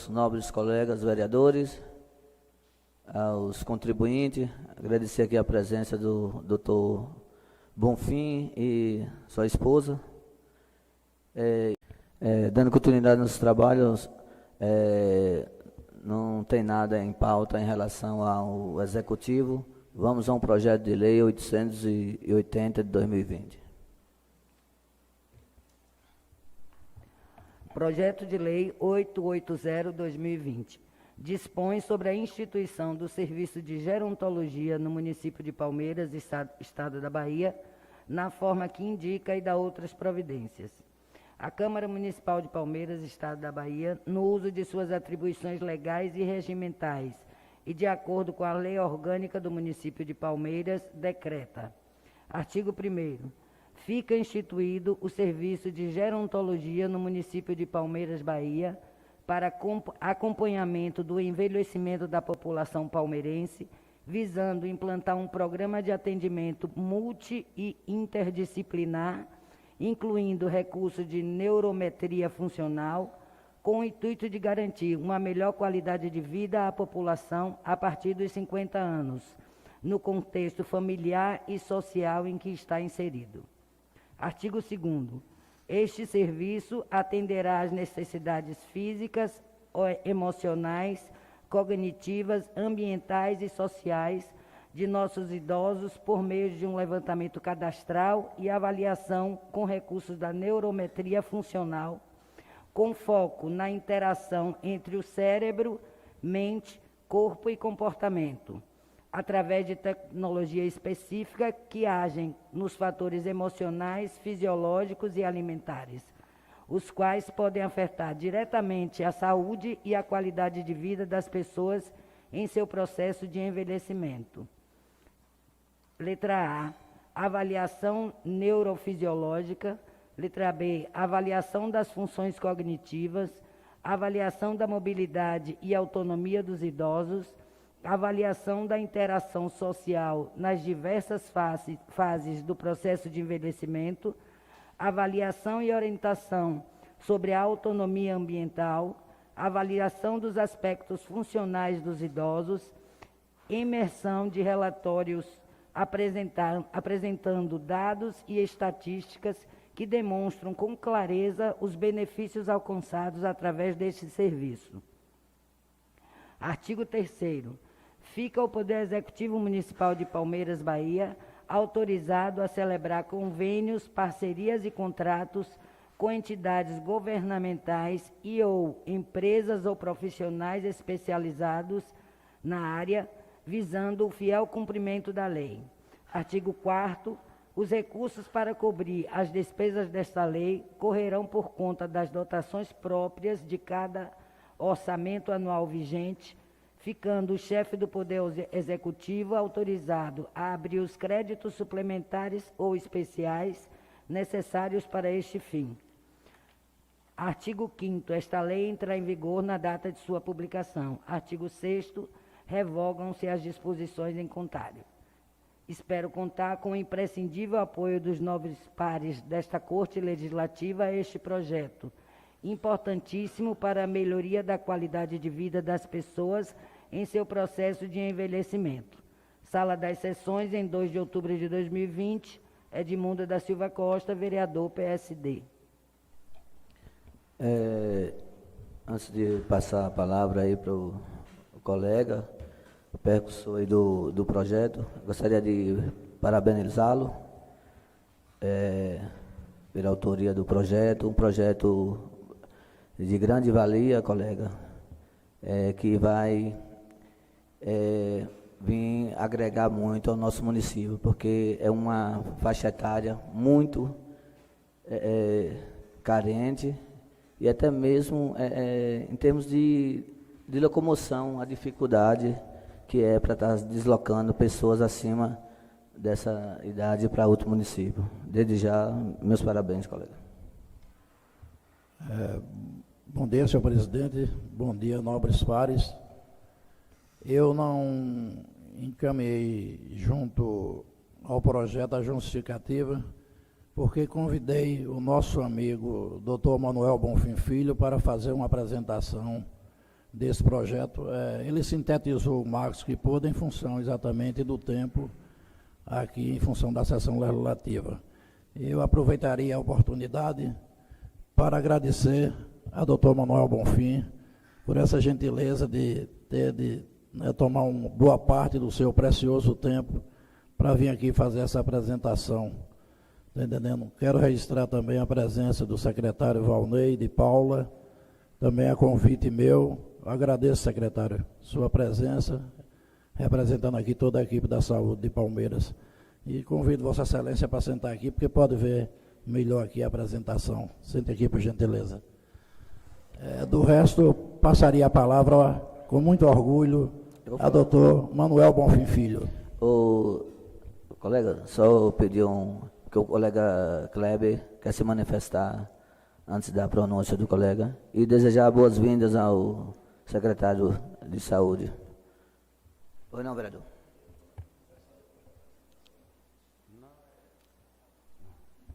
nobres colegas vereadores, aos contribuintes, agradecer aqui a presença do Dr. Bonfim e sua esposa. Dando continuidade nos trabalhos, não tem nada em pauta em relação ao Executivo. Vamos a um projeto de lei 880 de 2020. Projeto de Lei 880/2020 dispõe sobre a instituição do Serviço de Gerontologia no município de Palmeiras, Estado da Bahia, na forma que indica e dá outras providências. A Câmara Municipal de Palmeiras, Estado da Bahia, no uso de suas atribuições legais e regimentais e de acordo com a Lei Orgânica do município de Palmeiras, decreta. Artigo 1º. Fica instituído o Serviço de Gerontologia no município de Palmeiras, Bahia, para acompanhamento do envelhecimento da população palmeirense, visando implantar um programa de atendimento multi- e interdisciplinar, incluindo recursos de neurometria funcional, com o intuito de garantir uma melhor qualidade de vida à população a partir dos 50 anos, no contexto familiar e social em que está inserido. Artigo 2º. Este serviço atenderá às necessidades físicas, emocionais, cognitivas, ambientais e sociais de nossos idosos por meio de um levantamento cadastral e avaliação com recursos da neurometria funcional, com foco na interação entre o cérebro, mente, corpo e comportamento, através de tecnologia específica que agem nos fatores emocionais, fisiológicos e alimentares, os quais podem afetar diretamente a saúde e a qualidade de vida das pessoas em seu processo de envelhecimento. Letra A, avaliação neurofisiológica. Letra B, avaliação das funções cognitivas, avaliação da mobilidade e autonomia dos idosos, avaliação da interação social nas diversas fases do processo de envelhecimento, avaliação e orientação sobre a autonomia ambiental, avaliação dos aspectos funcionais dos idosos, imersão de relatórios apresentando dados e estatísticas que demonstram com clareza os benefícios alcançados através deste serviço. Artigo 3º. Fica o Poder Executivo Municipal de Palmeiras, Bahia, autorizado a celebrar convênios, parcerias e contratos com entidades governamentais e ou empresas ou profissionais especializados na área, visando o fiel cumprimento da lei. Artigo 4º. Os recursos para cobrir as despesas desta lei correrão por conta das dotações próprias de cada orçamento anual vigente, ficando o chefe do Poder Executivo autorizado a abrir os créditos suplementares ou especiais necessários para este fim. Artigo 5º. Esta lei entra em vigor na data de sua publicação. Artigo 6º. Revogam-se as disposições em contrário. Espero contar com o imprescindível apoio dos nobres pares desta Corte Legislativa a este projeto, importantíssimo para a melhoria da qualidade de vida das pessoas em seu processo de envelhecimento. Sala das Sessões, em 2 de outubro de 2020, Edmundo da Silva Costa, vereador PSD. Antes de passar a palavra aí para o colega, o percussor aí do projeto, gostaria de parabenizá-lo pela autoria do projeto, um projeto de grande valia, colega, que vai vir agregar muito ao nosso município, porque é uma faixa etária muito carente e até mesmo em termos de locomoção, a dificuldade que é para estar deslocando pessoas acima dessa idade para outro município. Desde já, meus parabéns, colega. Bom dia, senhor presidente. Bom dia, nobres pares. Eu não encaminhei junto ao projeto a justificativa, porque convidei o nosso amigo Dr. Manuel Bonfim Filho para fazer uma apresentação desse projeto. Ele sintetizou o máximo que pôde em função exatamente do tempo aqui, em função da sessão legislativa. Eu aproveitaria a oportunidade para agradecer a doutor Manuel Bonfim por essa gentileza de tomar uma boa parte do seu precioso tempo para vir aqui fazer essa apresentação. Está entendendo? Quero registrar também a presença do secretário Valnei, de Paula, também a convite meu. Agradeço, secretário, sua presença, representando aqui toda a equipe da saúde de Palmeiras. E convido Vossa Excelência para sentar aqui, porque pode ver melhor aqui a apresentação. Sente aqui, por gentileza. Do resto, eu passaria a palavra, com muito orgulho, a doutor Manuel Bonfim Filho. Colega, só pedir que o colega Kleber quer se manifestar antes da pronúncia do colega e desejar boas-vindas ao secretário de Saúde. Pois não, vereador?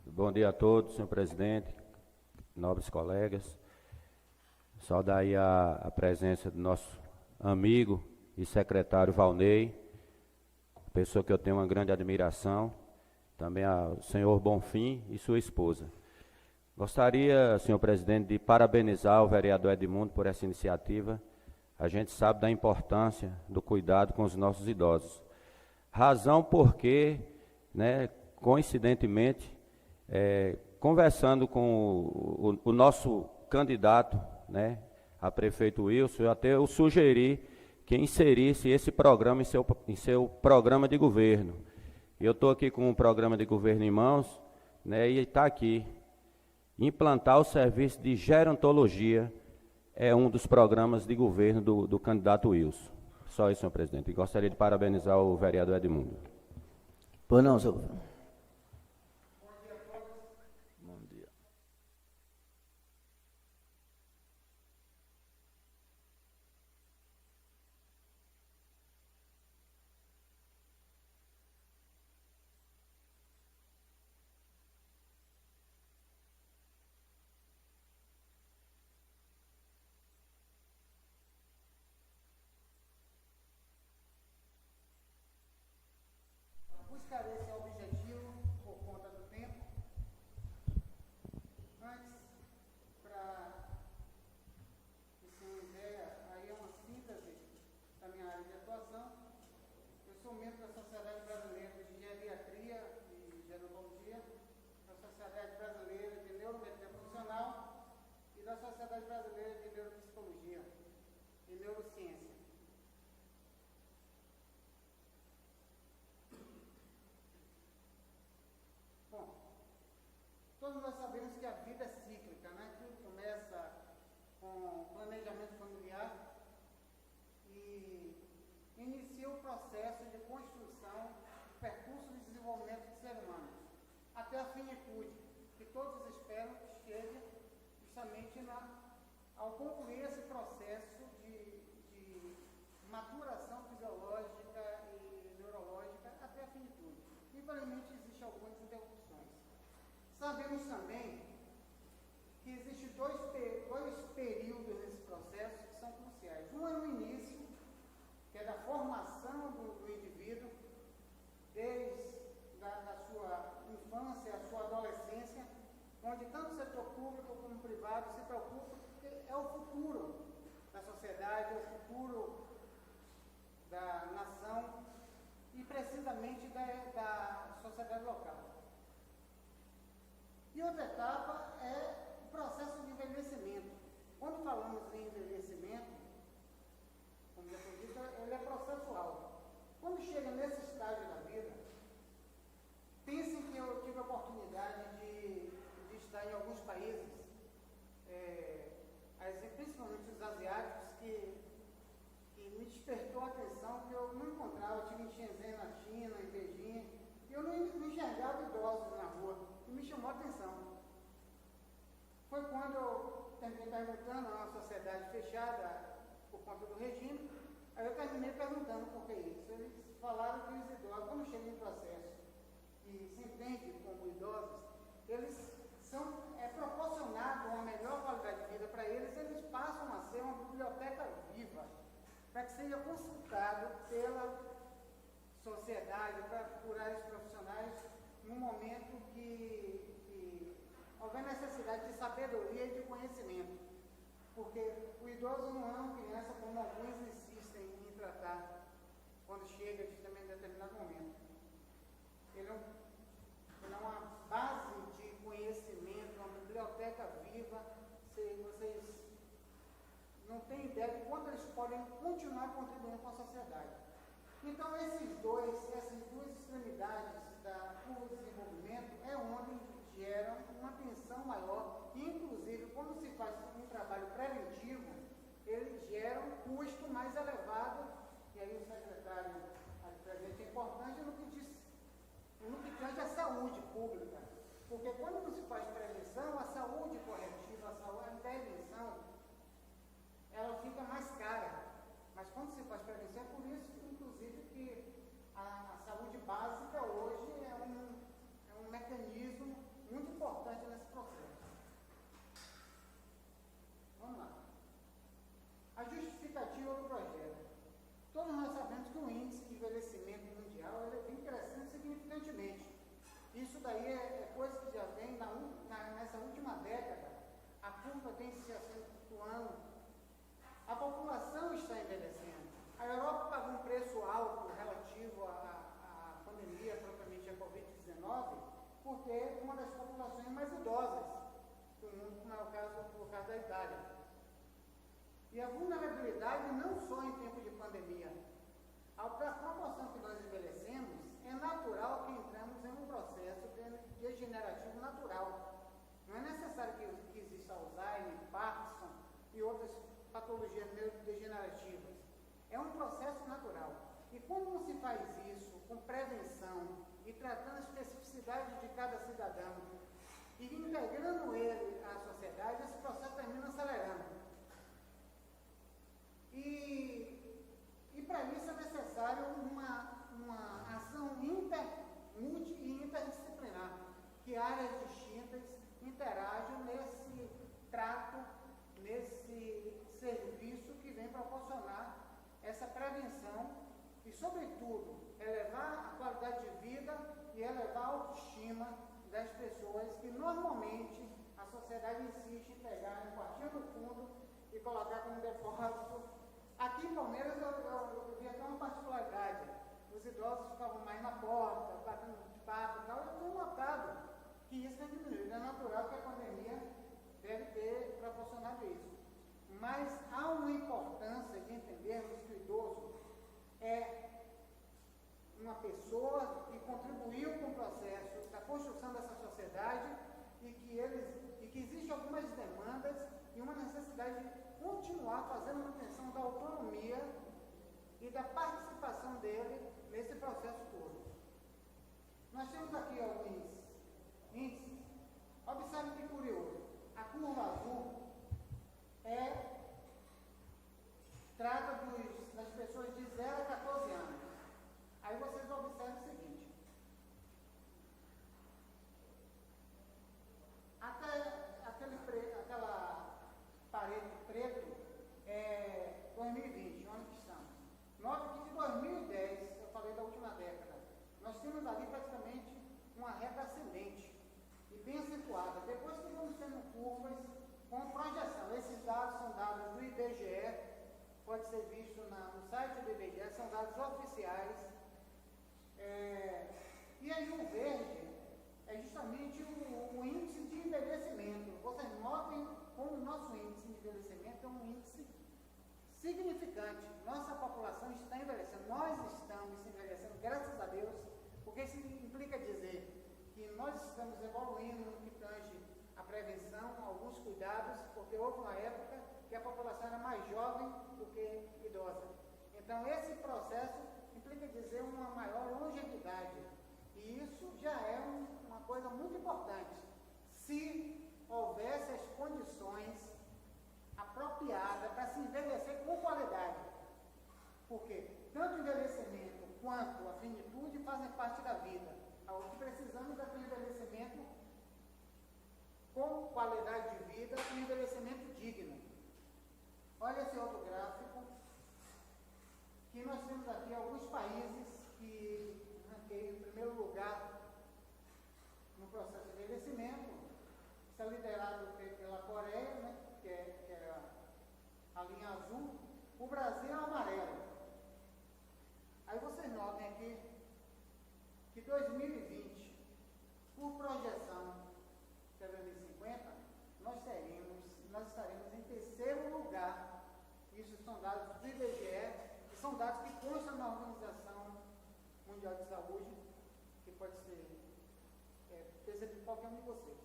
Bom dia a todos, senhor presidente, nobres colegas. Saudar aí a presença do nosso amigo e secretário Valnei, pessoa que eu tenho uma grande admiração, também ao senhor Bonfim e sua esposa. Gostaria, senhor presidente, de parabenizar o vereador Edmundo por essa iniciativa. A gente sabe da importância do cuidado com os nossos idosos. Razão porque, coincidentemente, conversando com o nosso candidato, a prefeito Wilson, eu sugeri que inserisse esse programa em seu programa de governo. Eu estou aqui com um programa de governo em mãos, e está aqui. Implantar o serviço de gerontologia é um dos programas de governo do candidato Wilson. Só isso, senhor presidente. E gostaria de parabenizar o vereador Edmundo. Pois não, senhor. Buscar esse objetivo por conta do tempo. Antes, para que se uma ideia, aí é uma síntese da minha área de atuação. Eu sou membro da Sociedade Brasileira de Geriatria e Gerontologia, da Sociedade Brasileira de Neurometria Funcional e da Sociedade Brasileira de Neuropsicologia e Neurociência. Todos nós sabemos que a vida é cíclica, Tudo começa com planejamento familiar e inicia o processo de construção, percurso de desenvolvimento do ser humano, até a finitude, que todos esperam que chegue justamente ao concluir esse processo de maturação fisiológica e neurológica até a finitude. Infelizmente, existem algumas interrupções. Sabemos também que existem dois períodos nesse processo que são cruciais. Um é no início, que é da formação do indivíduo, desde a sua infância, a sua adolescência, onde tanto o setor público como o privado se preocupam, porque é o futuro da sociedade, é o futuro da nação e precisamente da sociedade local. E outra etapa é o processo de envelhecimento. Quando falamos em envelhecimento, como já foi dito, ele é processual. Quando chega nesse estágio da vida, pensem que eu tive a oportunidade de estar em alguns países, principalmente os asiáticos, que me despertou a atenção que eu não encontrava. Eu estive em Shenzhen, na China, em Beijing, e eu não enxergava idosos na rua. E me chamou a atenção. Foi quando eu terminei perguntando a uma sociedade fechada por conta do regime, aí eu terminei perguntando por que isso. Eles falaram que os idosos, quando chegam em processo e se entendem como idosos, eles são proporcionado uma melhor qualidade de vida para eles, eles passam a ser uma biblioteca para que seja consultado pela sociedade, para procurar os profissionais no momento que houver necessidade de sabedoria e de conhecimento. Porque o idoso não é uma criança como alguns insistem em tratar quando chega justamente em determinado momento. Ele é uma base de conhecimento, uma biblioteca viva. Vocês não têm ideia de quanto eles podem continuar contribuindo com a sociedade. Então, essas duas extremidades da curva de desenvolvimento é onde geram uma tensão maior. Inclusive, quando se faz um trabalho preventivo, eles geram um custo mais elevado. E aí o secretário ali presente é importante no que tange a saúde pública. Porque quando não se faz prevenção, a saúde corretiva, a intervenção, ela fica mais cara. Mas quando se faz prevenção, é por isso, inclusive, que a saúde básica hoje é um mecanismo muito importante nesse processo. Vamos lá. A justificativa do projeto. Todos nós sabemos que o índice de envelhecimento mundial ele vem crescendo significantemente. Isso daí é coisa que já vem nessa última década. A curva vem se acentuando. A população está envelhecendo. A Europa pagou um preço alto relativo à pandemia, propriamente a Covid-19, por ter uma das populações mais idosas do mundo, como é o caso da Itália. E a vulnerabilidade não só em tempo de pandemia. A proporção que nós envelhecemos, é natural que entramos em um processo degenerativo natural. Não é necessário que exista Alzheimer, Parkinson e outras patologias neurodegenerativas. É um processo natural. E quando não se faz isso com prevenção e tratando a especificidade de cada cidadão e integrando ele à sociedade, esse processo termina acelerando. E para isso é necessário uma ação multi e interdisciplinar, que áreas distintas interajam nesse trato, nesse serviço que vem proporcionar essa prevenção e, sobretudo, elevar a qualidade de vida e elevar a autoestima das pessoas que normalmente a sociedade insiste em pegar um quartinho do fundo e colocar como depósito. Aqui em Palmeiras eu vi até uma particularidade. Os idosos ficavam mais na porta, batendo de papo e tal. Eu tenho notado que isso tem diminuído. É natural que a pandemia deve ter proporcionado isso. Mas há uma importância de entendermos que o idoso é uma pessoa que contribuiu com o processo da construção dessa sociedade e que existem algumas demandas e uma necessidade de continuar fazendo manutenção da autonomia e da participação dele nesse processo todo. Nós temos aqui alguns índices. Observe que curioso. A curva azul trata das pessoas de 0 a 14 anos. Aí vocês observam o seguinte. Aquela parede preto é 2020, onde que estamos. Note que de 2010, eu falei da última década, nós temos ali praticamente uma reta ascendente e bem acentuada. Depois que vamos tendo curvas com projeção. Esses dados são dados do IBGE, pode ser visto no site do IBGE, são dados oficiais. E aí o verde é justamente o índice de envelhecimento. Vocês notem como o nosso índice de envelhecimento é um índice significante. Nossa população está envelhecendo, nós estamos envelhecendo, graças a Deus, porque isso implica dizer que nós estamos evoluindo no que tange a prevenção, alguns cuidados, porque houve uma época que a população era mais jovem do que idosa. Então, esse processo implica dizer uma maior longevidade. E isso já é uma coisa muito importante. Se houvesse as condições apropriadas para se envelhecer com qualidade. Porque tanto o envelhecimento quanto a finitude fazem parte da vida. O que precisamos é de um envelhecimento com qualidade de vida e um envelhecimento digno. Olha esse outro gráfico. que nós temos aqui alguns países que ranqueiam em primeiro lugar no processo de envelhecimento. Isso é liderado pela Coreia, né, que é a linha azul. O Brasil é o amarelo. Aí vocês notem aqui que 2020, por projeção até 2050, nós estaremos em terceiro lugar. Isso são dados do IBGE, que são dados que constam na Organização Mundial de Saúde, que pode ser percebido por qualquer um de vocês.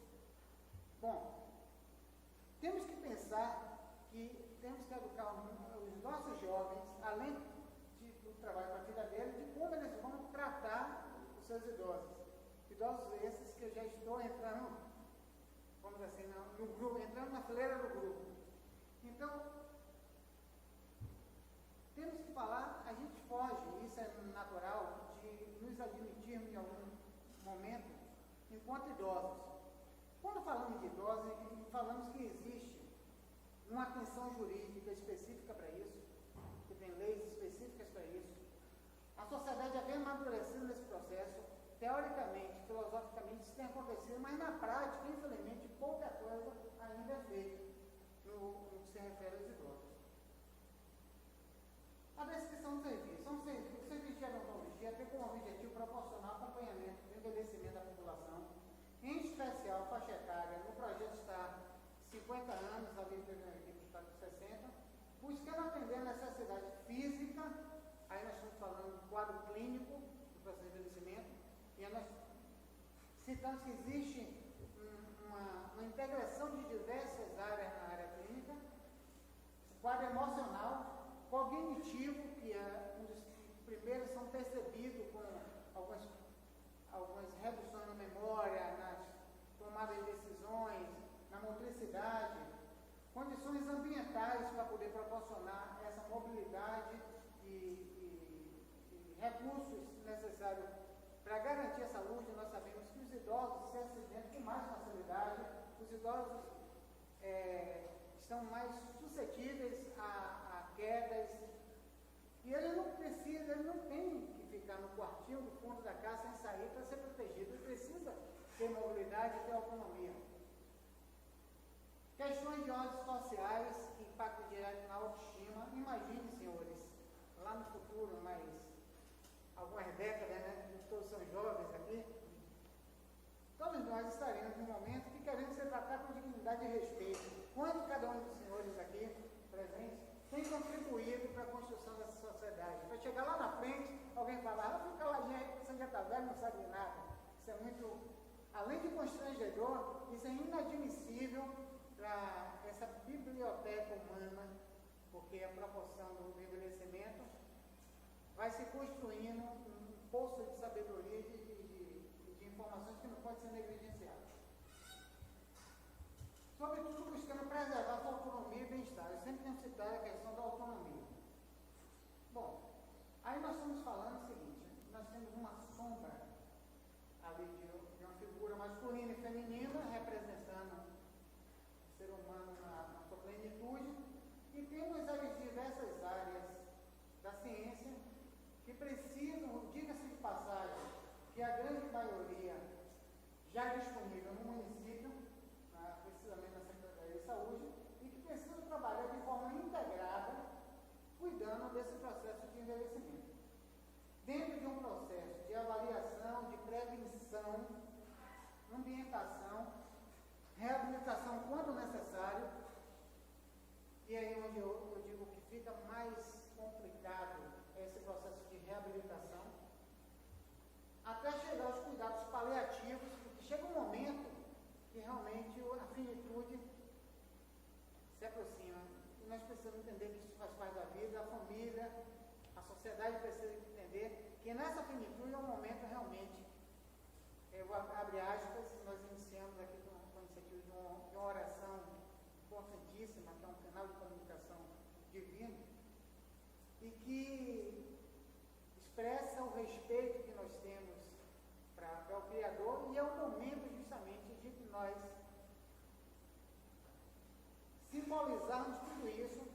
Bom, temos que pensar que temos que educar os nossos jovens, além do trabalho para a vida deles, de como eles vão tratar os seus idosos. Idosos esses que eu já estou entrando, vamos dizer assim, no grupo, entrando na fileira do grupo. Então, temos que falar, a gente foge, isso é natural, de nos admitirmos em algum momento enquanto idosos. Quando falamos de idosos, falamos que existe uma atenção jurídica específica para isso, que tem leis específicas para isso. A sociedade já vem amadurecendo nesse processo, teoricamente, filosoficamente, isso tem acontecido, mas na prática, infelizmente, pouca coisa ainda é feita no que se refere aos idosos. A descrição do serviço. O serviço de odontologia tem como objetivo proporcionar acompanhamento do envelhecimento da população, em especial faixa etária. No projeto está 50 anos, a vida da equipe está com 60, buscando atender a necessidade física. Aí nós estamos falando do quadro clínico do processo de envelhecimento, e aí nós citamos que existe uma integração de diversas áreas na área clínica, quadro emocional, cognitivo, que é um dos primeiros são percebidos com algumas reduções na memória, nas tomadas de decisões, na motricidade, condições ambientais para poder proporcionar essa mobilidade e recursos necessários para garantir a saúde. Nós sabemos que os idosos se acidentam com mais facilidade, os idosos estão mais suscetíveis a quedas, e ele não tem que ficar no quartinho do fundo da casa sem sair para ser protegido, ele precisa ter mobilidade e ter autonomia. Questões de ordens sociais que impactam direto na autoestima. Imagine, senhores, lá no futuro, mais algumas décadas, né, todos são jovens aqui, todos nós estaremos em um momento que queremos ser tratados com dignidade e respeito. Quanto cada um dos senhores aqui presentes tem contribuído para a construção dessa sociedade? Para chegar lá na frente, alguém falar, fica lá, você já está velho, não sabe de nada. Isso é muito, além de constrangedor, isso é inadmissível para essa biblioteca humana, porque a proporção do envelhecimento vai se construindo um poço de sabedoria e de informações que não pode ser negligenciado. Sobretudo buscando preservar sua autonomia e bem-estar. Eu sempre tenho citado a questão da autonomia. Bom, aí nós estamos falando o seguinte, nós temos uma sombra ali de uma figura masculina e feminina representando o ser humano na sua plenitude, e temos as diversas áreas da ciência que precisam, diga-se de passagem, que a grande maioria já é disponível no município, precisamente na Secretaria de Saúde, e que precisam trabalhar de forma integrada, cuidando desse processo de envelhecimento. Dentro de um processo de avaliação, de prevenção, ambientação, reabilitação quando necessário, e aí onde eu digo que fica mais complicado esse processo de reabilitação, até chegar aos cuidados paliativos, porque chega um momento que realmente a finitude se aproxima. E nós precisamos entender que isso faz parte da vida, a família, a sociedade precisa entender que nessa finitude é um momento realmente, eu abro aspas, nós iniciamos aqui com a iniciativa de uma oração importantíssima, que é um canal de comunicação divino, e que expressa o respeito que nós temos para o Criador, e é o momento justamente de que nós simbolizarmos tudo isso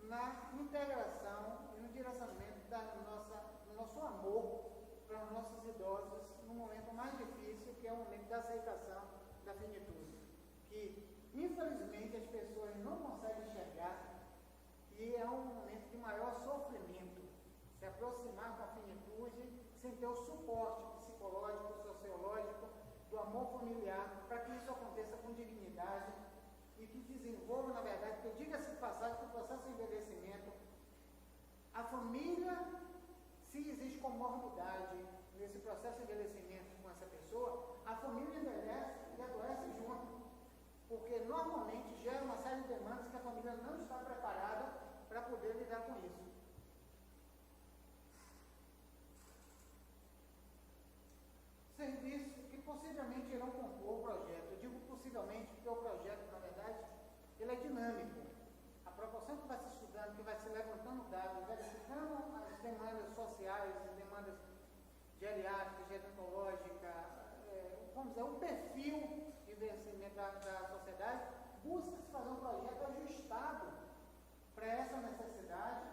na integração e no direcionamento da no nosso amor para os nossos idosos no momento mais difícil, que é o momento da aceitação da finitude, que infelizmente as pessoas não conseguem enxergar, e é um momento de maior sofrimento, se aproximar da finitude sem ter o suporte psicológico, sociológico, do amor familiar, para que isso aconteça com dignidade e que desenvolva, na verdade, porque diga-se de passagem que o processo de envelhecimento, a família, se existe comorbidade nesse processo de envelhecimento com essa pessoa, a família envelhece e adoece junto, porque normalmente gera uma série de demandas que a família não está preparada para poder lidar com isso. Serviços que possivelmente irão compor o projeto. Eu digo possivelmente porque o projeto, na verdade, ele é dinâmico. A proporção que vai se estudando, que vai se levantando dados, verificando as demandas sociais, as demandas geriátricas, gerontológicas, vamos dizer, o perfil de envelhecimento da sociedade, busca-se fazer um projeto ajustado para essa necessidade,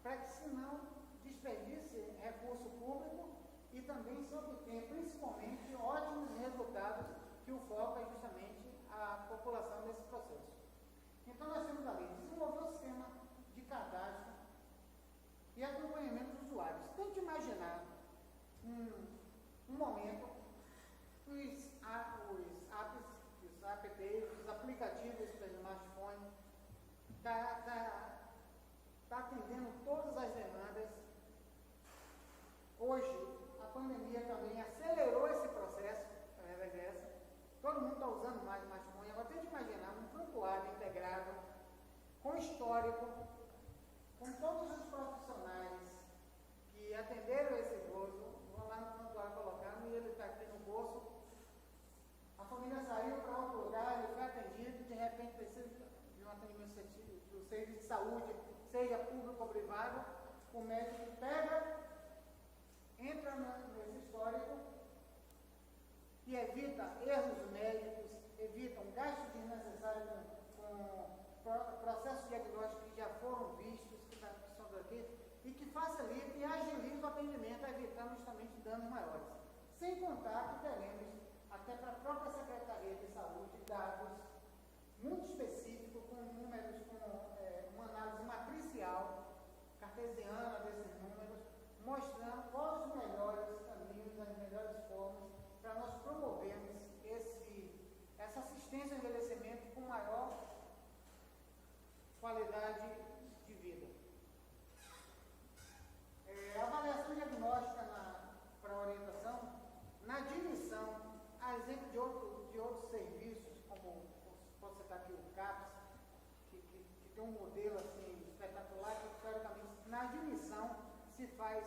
para que se não desperdice recurso público e também se obtenha principalmente ótimos resultados, que o foco é justamente a população desse processo. Então nós temos ali desenvolver o sistema de cadastro e acompanhamento dos usuários. Tente imaginar um momento os apps, os aplicativos para o smartphone está atendendo todas as demandas. Hoje a pandemia também acelerou esse processo, todo mundo está usando mais smartphone. Agora tente imaginar um prontuário integrado, com histórico, com todos os profissionais que atenderam esse idoso, vão lá no prontuário colocando e ele está aqui no bolso. A família saiu para outro lugar, ele foi atendido, de repente precisa de um atendimento do serviço de saúde, seja público ou privado, o médico pega, entra nesse histórico e evita erros médicos, evita um gasto desnecessário com processos diagnósticos que já foram vistos, que são daqui, e que facilita e agiliza o atendimento, evitando justamente danos maiores. Sem contar que teremos, até para a própria Secretaria de Saúde, dados muito específicos, com números, com uma análise matricial, cartesiana desses números, mostrando quais os melhores caminhos, as melhores formas para nós promovermos essa assistência ao envelhecimento com maior qualidade de vida. A avaliação diagnóstica para orientação, na admissão, a exemplo de outros serviços, como pode citar aqui o CAPS, que tem um modelo assim, espetacular, que teoricamente na admissão se faz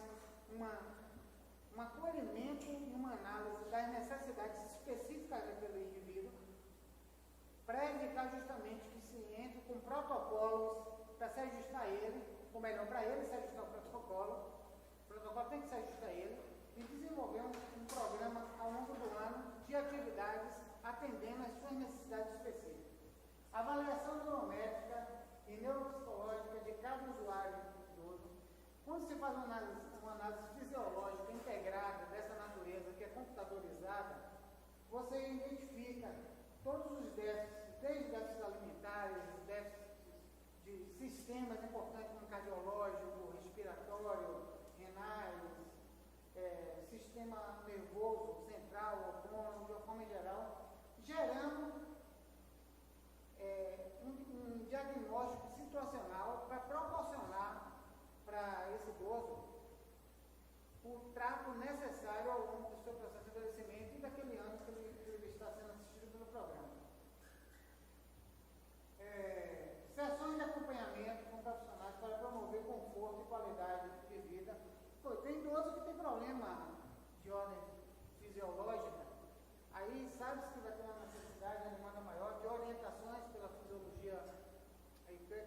um acolhimento e uma análise das necessidades específicas daquele indivíduo, para evitar justamente que se entre com protocolos para se ajustar a ele, ou melhor, para ele se ajustar ao protocolo. O protocolo tem que se ajustar a ele e desenvolver um programa ao longo do ano de atividades atendendo às suas necessidades específicas. Avaliação neurométrica e neuropsicológica de cada usuário idoso. Quando se faz uma análise fisiológica integrada dessa natureza, que é computadorizada, você identifica todos os déficits, desde déficits alimentares, déficits de sistemas importantes como cardiológico, respiratório, renais, sistema nervoso, central, autônomo, de uma forma geral, gerando um diagnóstico situacional para proporcionar para esse idoso o trato necessário ao longo do seu processo de envelhecimento e daquele ano que ele está sendo assistido pelo programa. Sessões de acompanhamento com profissionais para promover conforto e qualidade de vida. Tem idoso que tem problema de ordem fisiológica, aí sabe-se que vai ter uma necessidade, uma demanda maior de orientações pela fisiologia,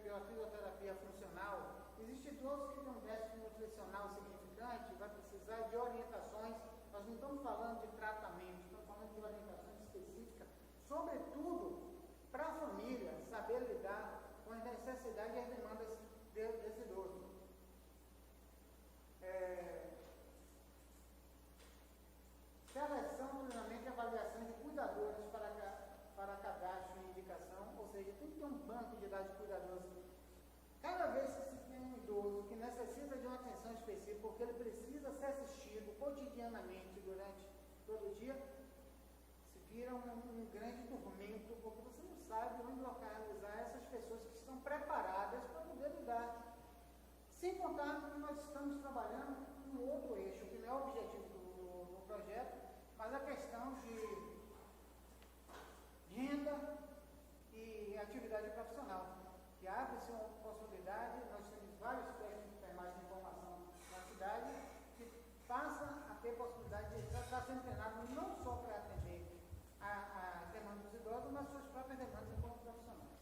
pela fisioterapia funcional. Existem idosos que têm um déficit nutricional significante, vai precisar de orientações. Nós não estamos falando de tratamento, estamos falando de orientações específicas, sobretudo para a família saber lidar com as necessidades e as demandas desse idoso. específico, porque ele precisa ser assistido cotidianamente durante todo o dia, se vira um grande tormento, porque você não sabe onde localizar essas pessoas que estão preparadas para poder lidar. Sem contar que nós estamos trabalhando um outro eixo, que não é o objetivo do projeto, mas a questão de renda e atividade profissional. Que abre-se uma possibilidade, nós temos vários técnicos de enfermagem de formação na cidade, que passa a ter possibilidade de estar sendo treinado não só para atender a demanda dos idosos, mas suas próprias demandas enquanto profissionais.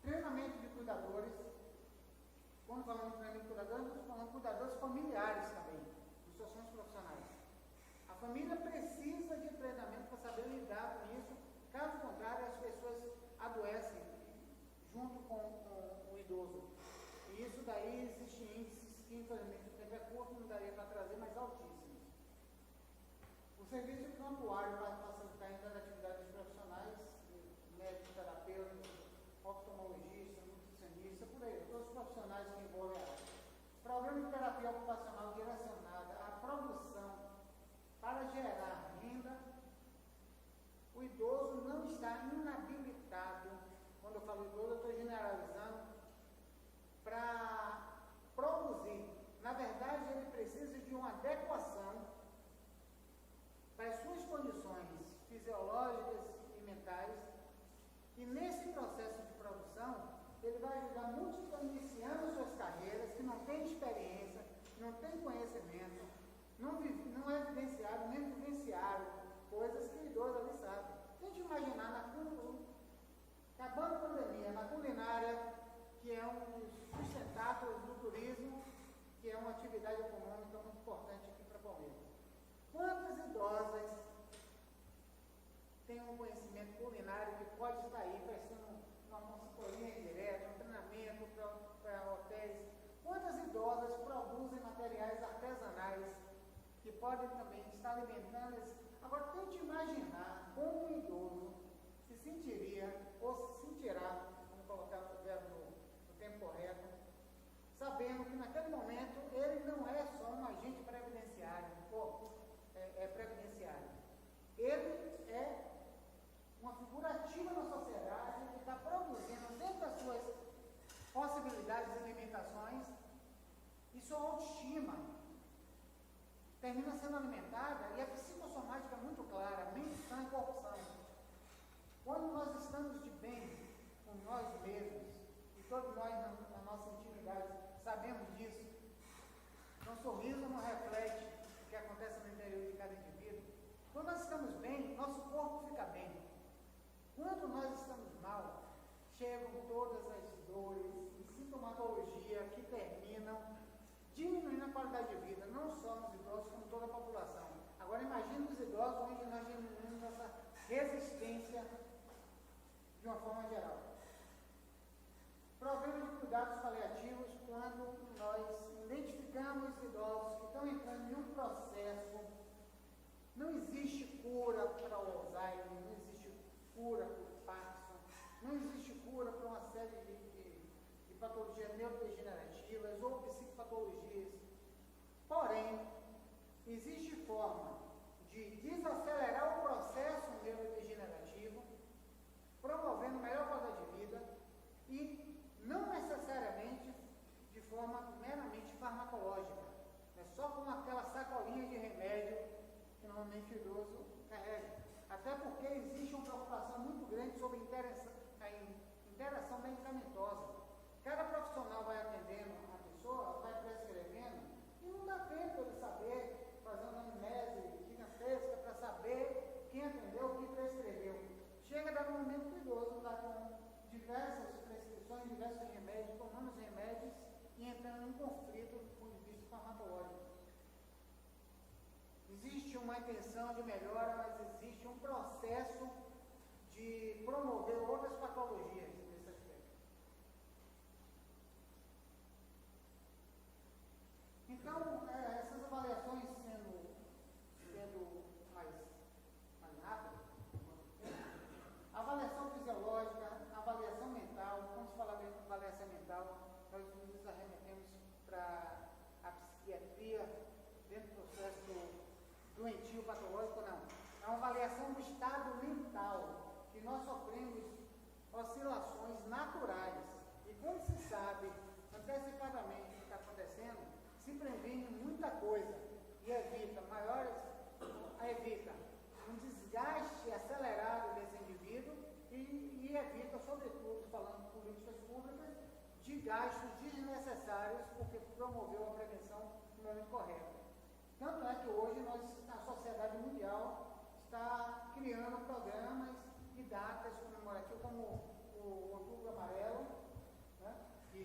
Treinamento de cuidadores. Quando falamos de treinamento de cuidadores, nós falamos de cuidadores familiares também, dos sociais profissionais. A família precisa de treinamento para saber lidar com isso, caso contrário, as pessoas adoecem junto com o idoso. E isso daí existem índices que, infelizmente, o tempo é curto, não daria para trazer, mas altíssimos. O serviço de prontuário para facilitar a entrada de atividades profissionais, médicos, terapeutas, oftalmologistas, nutricionistas, por aí, todos os profissionais que envolvem a área. Programa de terapia ocupacional direcionada à produção para gerar renda. O idoso não está inabilitado, quando eu falo idoso, eu estou generalizando, para produzir. Na verdade, ele precisa de uma adequação para as suas condições fisiológicas e mentais, e nesse processo de produção, ele vai ajudar muitos que estão iniciando suas carreiras, que não têm experiência, não têm conhecimento, não é evidenciado, nem vivenciaram coisas que o idoso ali sabe. Tente imaginar, acabando a pandemia, na culinária, que é um dos sustentáculos do turismo, que é uma atividade econômica muito importante aqui para Palmeiras. Quantas idosas têm um conhecimento culinário que pode estar aí prestando uma consultoria indireta, um treinamento para hotéis? Quantas idosas produzem materiais artesanais que podem também estar alimentando esse... Agora, tente imaginar como um idoso se sentiria, ou se sentirá, vamos colocar o verbo no tempo correto, sabendo que naquele momento ele não é só um agente previdenciário, previdenciário. Ele é uma figura ativa na sociedade que está produzindo dentro das suas possibilidades e limitações, e sua autoestima termina sendo alimentada, e a psicossomática é muito clara, mente sã e corpo sã. Quando nós estamos de bem com nós mesmos, e todos nós na nossa intimidade sabemos disso, um sorriso não reflete o que acontece no interior de cada indivíduo. Quando nós estamos bem, nosso corpo fica bem. Quando nós estamos mal, chegam todas as dores e sintomatologia que terminam diminuindo a qualidade de vida, não só nos idosos, como toda a população. Agora imagine os idosos onde nós diminuímos essa resistência de uma forma geral. Programa de cuidados paliativos, quando nós identificamos idosos que estão entrando em um processo, não existe cura para o Alzheimer, não existe cura para o Parkinson, não existe cura para uma série de patologias neurodegenerativas ou psicopatologias. Porém, existe forma de desacelerar o processo neurodegenerativo, promovendo melhor qualidade de vida e não necessariamente de forma meramente farmacológica, é só com aquela sacolinha de remédio que normalmente o idoso carrega. Até porque existe uma preocupação muito grande sobre a interação medicamentosa. Cada profissional vai atendendo a pessoa, vai prescrevendo, e não dá tempo de saber, fazer uma anamnese gigantesca para saber quem atendeu, o que prescreveu. Chega a dar um momento que o idoso está com diversas prescrições, diversos remédios, tomando os remédios e entrando em conflito do ponto de vista farmacológico. Existe uma intenção de melhora, mas existe um processo de promover outras patologias nesse aspecto. Então, essas avaliações sendo mais rápidas, a avaliação fisiológica, a avaliação mental, quando se fala de avaliação mental, nós nos arremetemos para a psiquiatria doentio, patológico, não. É uma avaliação do estado mental, que nós sofremos oscilações naturais. E como se sabe antecipadamente o que está acontecendo, se previne muita coisa e evita um desgaste acelerado desse indivíduo e evita, sobretudo, falando de políticas públicas, de gastos desnecessários, porque promoveu a prevenção no momento correto. Tanto é que hoje a sociedade mundial está criando programas e datas comemorativas, como o Outubro Amarelo, né, que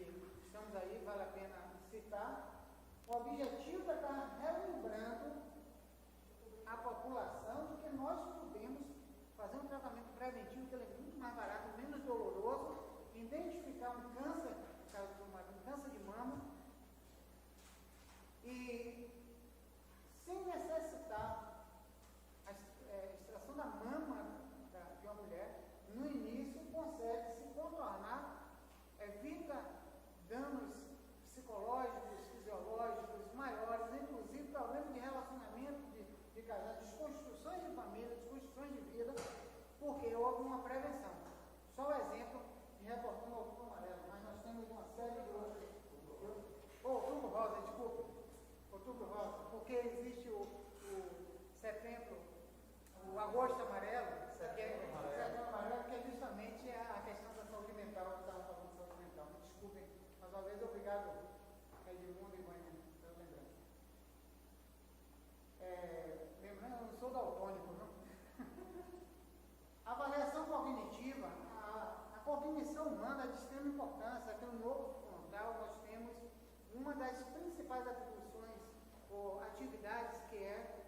estamos aí, vale a pena citar. O objetivo é estar relembrando a população de que nós podemos fazer um tratamento preventivo, que ele é muito mais barato, menos doloroso, identificar um câncer de mama, e sem necessitar a extração da mama de uma mulher, no início consegue se contornar, evita danos psicológicos, fisiológicos maiores, inclusive problemas de relacionamento de casais, desconstruções de família, desconstruções de vida, porque houve uma prevenção. Só o exemplo de reportando o Outubro Amarelo, mas nós temos uma série de outros. Outubro Rosa, desculpe. Outubro Rosa, porque existe o setembro, o agosto amarelo, setembro amarelo, que é justamente a questão da saúde mental, que estava falando de saúde mental. Me desculpem, mais uma vez, obrigado, Edmundo e Vânia, pela lembrança. Lembrando, eu não sou daltônico, não? Avaliação cognitiva, a cognição humana é de extrema importância. Aqui no novo frontal nós temos uma das principais atribuições ou atividades, que é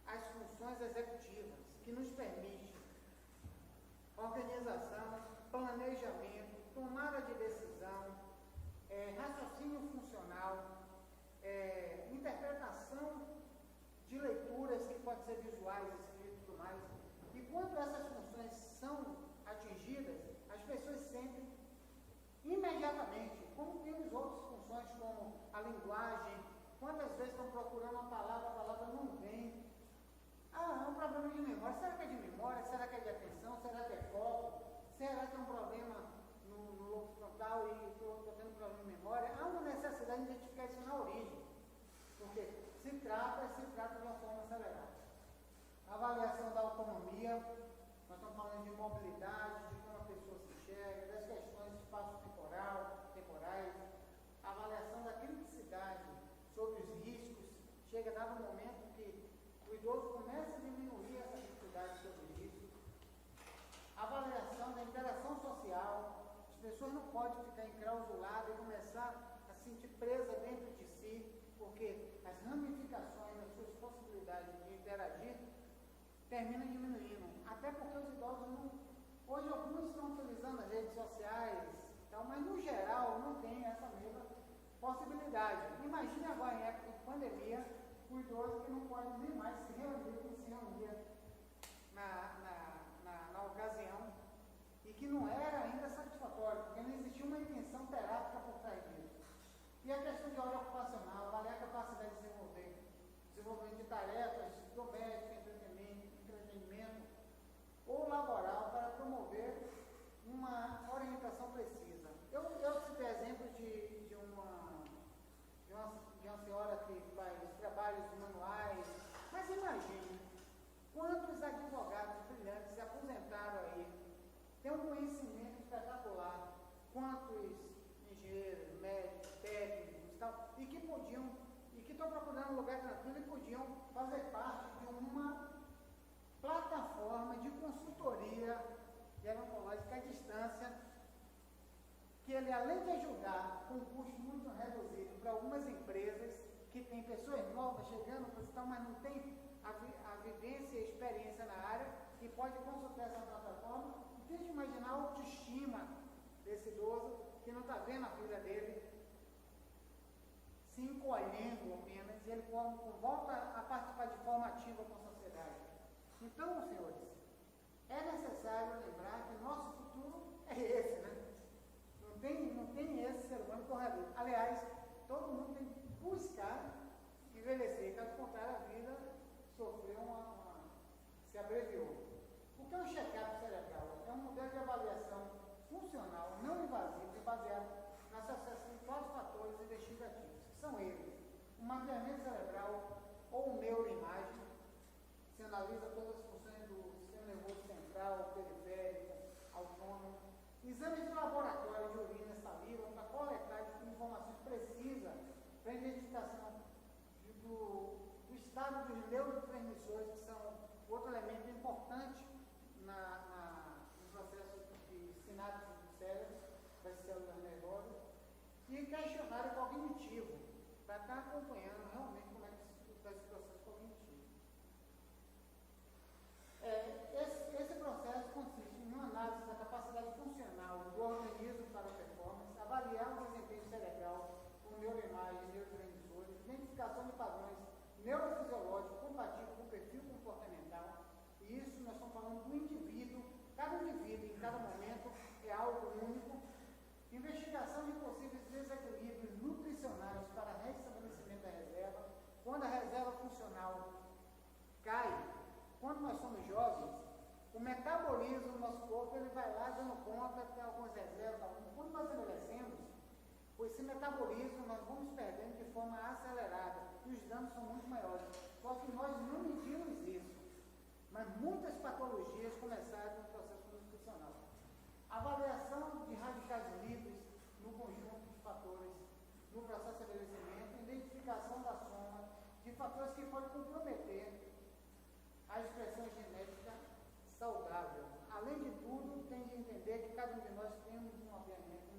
as funções executivas, que nos permite organização, planejamento, tomada de decisão, raciocínio funcional, interpretação de leituras que podem ser visuais, escritas e tudo mais. E quando essas funções são atingidas, as pessoas sentem imediatamente, como tem as outras funções, como a linguagem. Quantas vezes estão procurando uma palavra, a palavra não vem. É um problema de memória. Será que é de memória? Será que é de atenção? Será que é foco? Será que é um problema no lobo frontal e estou tendo problema de memória? Há uma necessidade de identificar isso na origem, porque se trata de uma forma acelerada. Avaliação da autonomia, nós estamos falando de mobilidade, de como a pessoa se enxerga, das questões de espaço-temporais, avaliação da criticidade sobre os riscos. Chega dado um momento que o idoso começa a diminuir essa criticidade sobre os riscos. Avaliação da interação social, as pessoas não podem ficar enclausuladas e começar a se sentir presa dentro de si, porque as ramificações das suas possibilidades de interagir terminam diminuindo, até porque os idosos não. Hoje alguns estão utilizando as redes sociais, mas no geral não tem essa mesma possibilidade. Imagine agora em época de pandemia, o idoso que não pode nem mais se reunir como se reunia na ocasião, e que não era ainda satisfatório, porque não existia uma intenção terápica por trás disso. E a questão de hora ocupacional, avaliar a capacidade de desenvolvimento de tarefas domésticas, entretenimento ou laboral, para promover uma orientação precisa. Eu citei exemplo de uma senhora que faz trabalhos manuais, mas imagine quantos advogados brilhantes se aposentaram aí, têm um conhecimento espetacular, quantos engenheiros, médicos, técnicos e tal, e que estão procurando um lugar tranquilo e podiam fazer parte de uma plataforma de consultoria gerontológica à distância, que ele, além de ajudar com um custo muito reduzido para algumas empresas que têm pessoas novas chegando, mas não tem a vivência e a experiência na área, e pode consultar essa plataforma, e tente imaginar a autoestima desse idoso que não está vendo a filha dele se encolhendo apenas, e ele volta a participar de forma ativa com a sociedade. Então, senhores, é necessário lembrar que o nosso futuro é esse, né? Não tem esse ser humano corredor. Aliás, todo mundo tem que buscar envelhecer, caso contrário, a vida sofreu se abreviou. O que é o check-up cerebral? É um modelo de avaliação funcional, não invasivo e baseado na associação de quatro fatores investigativos, que são eles: o mapeamento cerebral ou neuroimagem, se analisa todas as funções do sistema nervoso central, periférico, autônomo, exames de laboratório de urina e saliva para coletar informações precisas para a identificação do estado dos neurotransmissores, que são outro elemento importante no processo de sinapse do cérebro, das células nervosas, e questionário cognitivo, para estar acompanhando realmente como é que está esse processo cognitivo. Esse processo consiste em uma análise da capacidade funcional do organismo para a performance, avaliar o desempenho cerebral com neuroimagem e neurotransmissores, identificação de padrões neurofisiológicos compatíveis com o perfil comportamental. E isso nós estamos falando do indivíduo, cada indivíduo em cada momento é algo único. Investigação de possíveis desequilíbrios nutricionais para restabelecimento da reserva, quando a reserva funcional cai. Quando nós somos jovens, o metabolismo do nosso corpo ele vai lá dando conta, tem algumas reservas. Quando nós envelhecemos, esse metabolismo nós vamos perdendo de forma acelerada e os danos são muito maiores. Só que nós não medimos isso, mas muitas patologias começaram no processo nutricional. Avaliação de radicais livres no conjunto de fatores no processo de envelhecimento, identificação da soma de fatores que podem comprometer a expressão genética saudável. Além de tudo, tem de entender que cada um de nós temos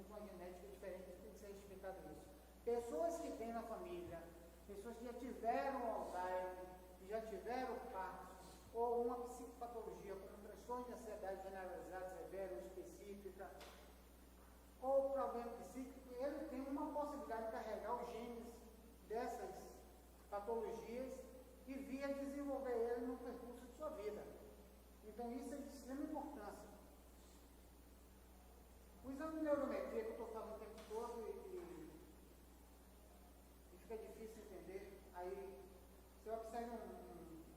uma genética diferente, tem que ser respeitado isso. Pessoas que têm na família, pessoas que já tiveram Alzheimer, que já tiveram Parkinson, ou uma psicopatologia, como transtorno de ansiedade generalizada, severa ou específica, ou problema psíquico, ele tem uma possibilidade de carregar os genes dessas patologias e vir a desenvolver ele no percurso de sua vida. Então isso é de extrema importância. O exame de neurometria que eu estou falando o tempo todo e fica difícil entender, aí você observa um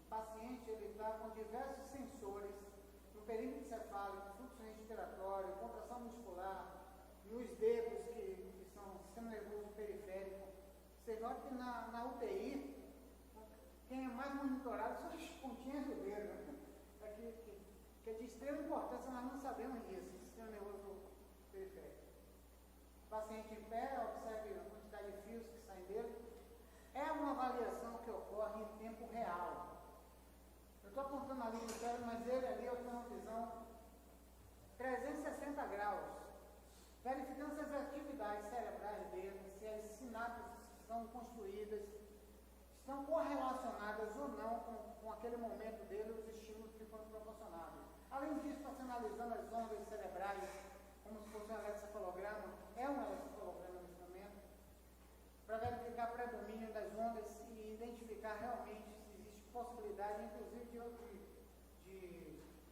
paciente, ele está com diversos sensores no perímetro cefálico, fluxo respiratório, contração muscular, nos dedos que são o sistema nervoso periférico. Você nota que na UTI, quem é mais monitorado são as pontinhas do dedo, né? Que é de extrema importância, nós não sabemos isso, sistema nervoso periférico. O paciente em pé, observe a quantidade de fios que saem dele. É uma avaliação que ocorre em tempo real. Eu estou apontando ali no cérebro, mas ele ali eu tenho uma visão 360 graus, verificando se as atividades cerebrais dele, se as sinapses estão construídas, estão correlacionadas ou não com aquele momento dele, os estímulos que foram proporcionados. Além disso, está se analisando as ondas cerebrais, como se fosse um eletrocefalograma, é um eletrocefalograma nesse momento, para verificar o predomínio das ondas e identificar realmente se existe possibilidade, inclusive,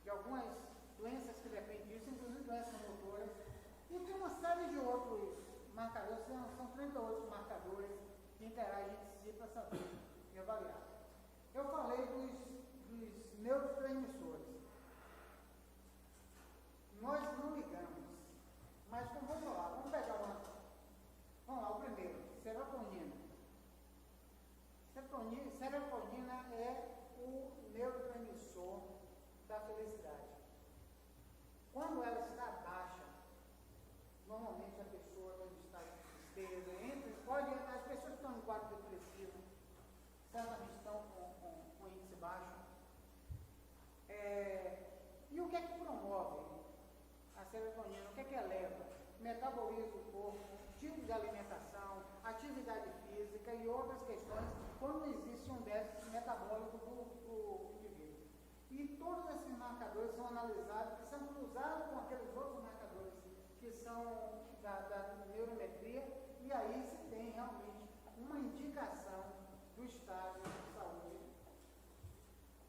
de algumas doenças que dependem disso, inclusive doenças motoras. E tem uma série de outros marcadores, são 30 outros marcadores que interagem entre si para saber e avaliar. Eu falei dos neurotransmissores. Nós não ligamos, mas vamos lá, vamos pegar uma. Vamos lá, o primeiro, serotonina. Serotonina é o neurotransmissor da felicidade. Quando ela está baixa, normalmente a pessoa está em estado de tristeza, as pessoas que estão em quadro depressivo, certamente estão com índice baixo. E o que é que promove a serotonina? O que é que eleva? Metabolismo do corpo, tipo de alimentação, atividade física e outras questões, quando existe um déficit metabólico do indivíduo. E todos esses marcadores são analisados, que são cruzados com aqueles outros marcadores que são da neurometria, e aí se tem realmente uma indicação do estado de saúde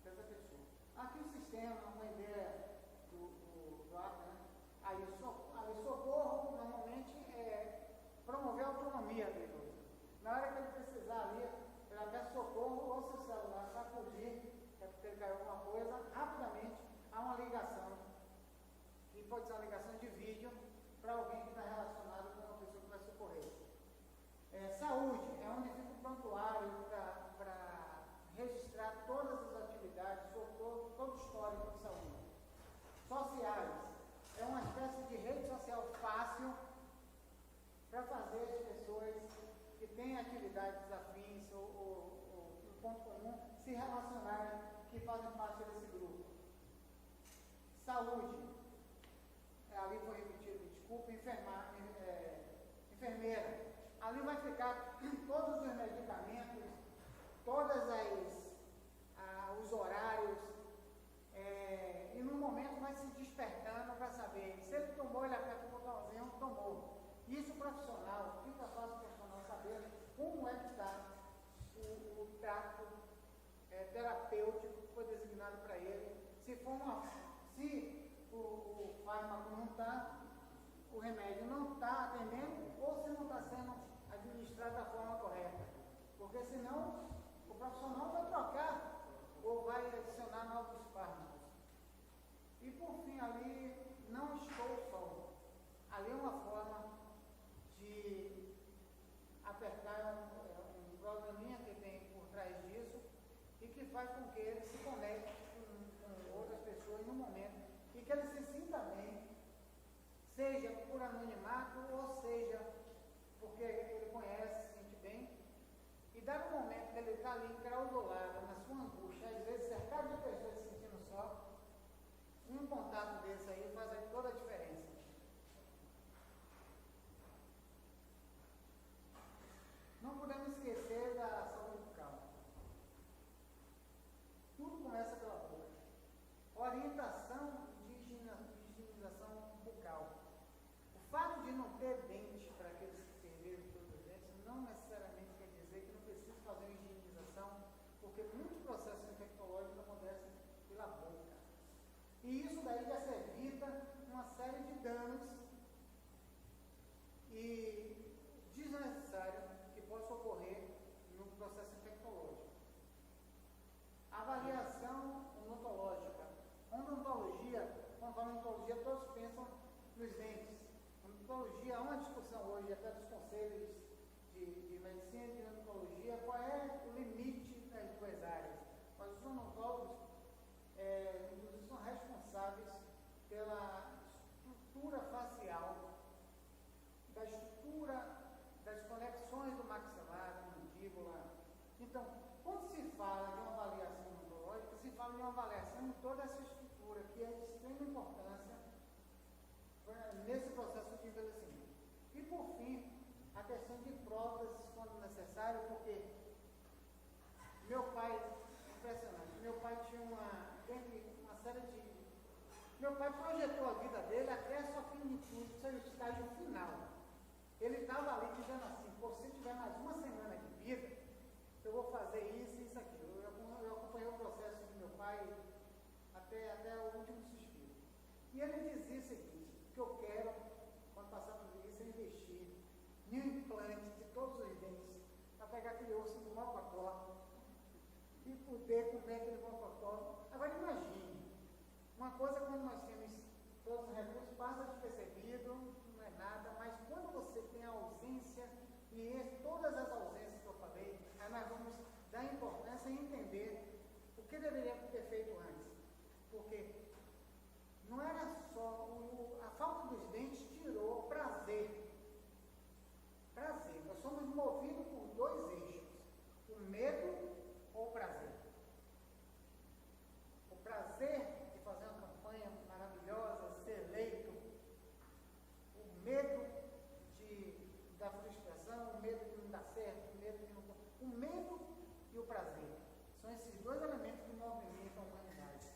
dessa pessoa. Aqui o sistema, uma ideia do APA, né? Aí o socorro normalmente é promover a autonomia dele. Na hora que ele precisar ali, ela peça socorro, ou se o celular sacudir, é porque caiu alguma coisa, rapidamente há uma ligação, e pode ser uma ligação de vídeo para alguém que está relacionado com uma pessoa que vai socorrer. Saúde, é onde fica o prontuário para registrar todas as atividades, todo o histórico de saúde. Sociais, é uma espécie de rede social fácil para fazer as pessoas que têm atividades afins ou um ponto comum se relacionarem, que fazem parte desse grupo. Saúde, ali foi repetido, desculpa, enfermeira. Ali vai ficar todos os medicamentos, todos os horários, e no momento vai se despertando para saber. Se ele tomou, ele aperta o botãozinho, tomou. Isso profissional, fica fácil o profissional saber como é que está o trato terapêutico que foi designado para ele. Se o fármaco não está, o remédio não está atendendo, ou se não está sendo administrado da forma correta. Porque senão o profissional vai trocar ou vai adicionar novos fármacos. E por fim, ali não estou só. Ali é uma forma de apertar um probleminha que tem por trás disso e que faz com que ele se conecte com outras pessoas no momento e que ele se sinta bem, seja por anonimato ou seja porque ele conhece, se sente bem. E dá um momento que ele está ali encraudolado na sua angústia, às vezes cercado de pessoas se sentindo só, um contato desse aí faz toda a diferença. Não podemos esquecer da saúde bucal. Tudo começa pela boca. Orientação de higienização bucal. O fato de não ter dente para aqueles que perderam todos os dentes não necessariamente quer dizer que não precisa fazer uma higienização, porque muitos processos infectológicos acontecem pela boca. E isso daí já se evita uma série de danos e desnecessários que possam ocorrer no processo infectológico. Avaliação odontológica. Odontologia, quando fala em odontologia, todos pensam nos dentes. Odontologia, há uma discussão hoje até dos conselhos de medicina e de odontologia, qual é o limite das duas áreas. Mas os odontólogos são responsáveis pela estrutura facial, da estrutura das conexões do maxilar, da mandíbula. Então, quando se fala de uma avaliação odontológica, se fala de uma avaliação de toda essa estrutura, que é de extrema importância nesse processo de envelhecimento. E, por fim, a questão de próteses, quando necessário, porque meu pai, impressionante, meu pai tinha uma série de... Meu pai projetou a vida dele até a sua finitude, seu estágio final. Ele estava ali dizendo assim, se tiver mais uma semana de vida, eu vou fazer isso e isso aqui. Eu acompanhei o processo de meu pai até o último suspiro. E ele dizia o seguinte, que eu quero, quando passar por isso, é investir em um implante de todos os dentes, para pegar aquele osso do mocotó e poder comer aquele mocotó. Agora imagine, uma coisa quando nós temos todos os recursos, passa despercebido, não é nada, mas quando você tem a ausência, e todas as ausências que eu falei, aí nós vamos dar importância e entender o que deveria ter feito antes. Porque não era só a falta dos dentes tirou prazer. Prazer. Nós somos movidos por dois eixos: o medo ou o prazer. O prazer de fazer uma campanha maravilhosa, ser eleito, o medo da frustração, o medo de não dar certo, o medo e o prazer. São esses dois elementos que movimentam a humanidade.